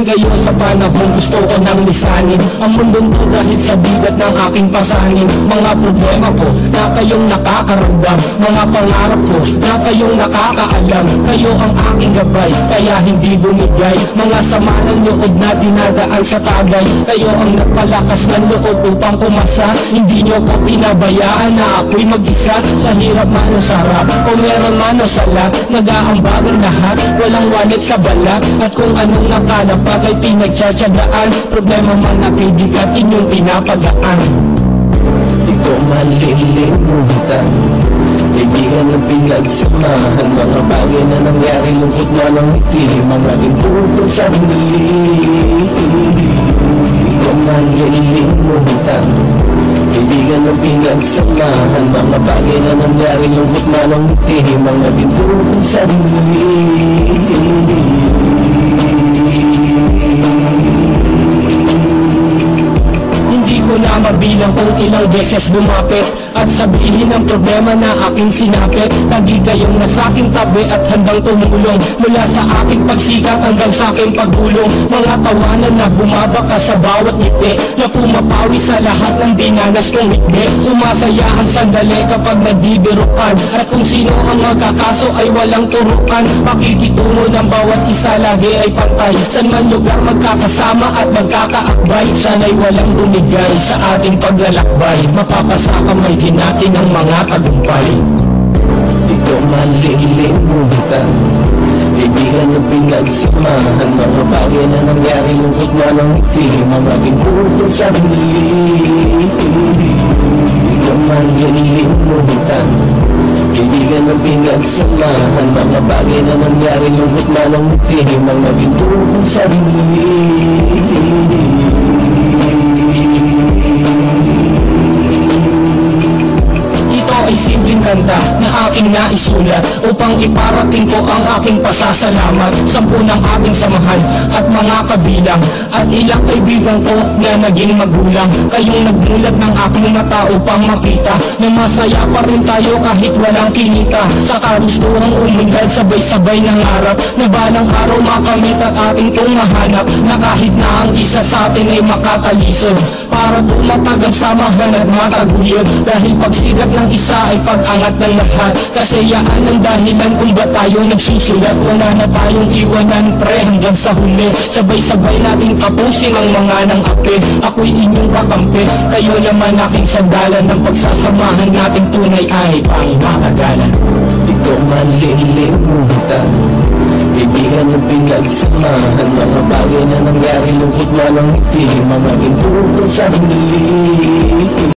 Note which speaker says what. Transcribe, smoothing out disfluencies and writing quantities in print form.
Speaker 1: Nasaan kayo sa panahon gusto ko nang lisanin ang mundong to dahil sa bigat ng aking pasanin? Mga problema ko na kayong nakakaramdam, mga pangarap ko na kayong nakakaalam. Kayo ang aking gabay, kaya hindi bumigay. Mga sama ng loob na dinadaan sa tagay, kayo ang nagpalakas ng loob upang kumasa. Hindi nyo ko pinabayaan na ako'y mag-isa. Sa hirap man o sarap, o meron man o salat, nag-aambagan lahat, walang walit sa balat. At kung anong nakalapag ay pinagtsatsagaan, problema man na kaibigan inyong pinapagaan.
Speaker 2: Di ko malilimutan kaibigan ng pinagsamahan, mga bagay na nangyari, lungkot na lang ngiti, mga ginto sa huli. Di ko malilimutan kaibigan ng pinagsamahan, mga bagay na nangyari, lungkot na lang ngiti, mga ginto sa huli.
Speaker 1: Hindi ko na mabilang kung ilang beses bumapit at sabihin ang problema na aking sinapit. Lagi kayong nasa aking tabi at handang tumulong, mula sa aking pagsikat hanggang sa aking paggulong. Mga tawanan na bumabaka sa bawat ngiti, na pumapawi sa lahat ng dinanas kong hikbi. Sumasaya ang sandali kapag nagbibiruan, at kung sino ang magkakaso ay walang turuan. Pakikitungo ng bawat isa lagi ay pantay, saan man lugar magkakasama at magkakaakbay. Sana'y walang bumigay sa ating paglalakbay, mapapasa kamay din natin ang mga tagumpay.
Speaker 2: Di ko malilimutan kaibigan ng pinagsamahan, mga bagay na nangyari, lungkot na lang ngiti, mga ginto sa huli. Di ko malilimutan kaibigan ng pinagsamahan, mga bagay na nangyari, lungkot na lang ngiti, mga ginto sa huli.
Speaker 1: Ay simpleng kanta na aking naisulat upang iparating ko ang aking pasasalamat sa punang ating samahan at mga kabilang, at ilang kaibigan ko na naging magulang. Kayong nagmulat ng aking mata upang makita na masaya pa rin tayo kahit walang kinita. Sa karustuhang umunlad, sabay-sabay nangarap na balang araw makamit at ating kong mahanap, na kahit na ang isa sa atin ay makatalisod para tumatag ang samahan at mataguyod. Dahil pagsigat ng isa ay pag-angat ng lahat, kasayaan ang dahilan kung ba tayo nagsusulat. Wala na tayong iwanan pre hanggang sa huli, sabay-sabay nating tapusin ang mga nang api. Ako'y inyong kakampi, kayo naman aking sandalan, ng pagsasamahan nating tunay ay pangmatagalan.
Speaker 2: Di ko malilimutan kaibigan ng pinagsamahan, mga bagay na nangyari, lungkot na lang ngiti, mga ginto sa huli.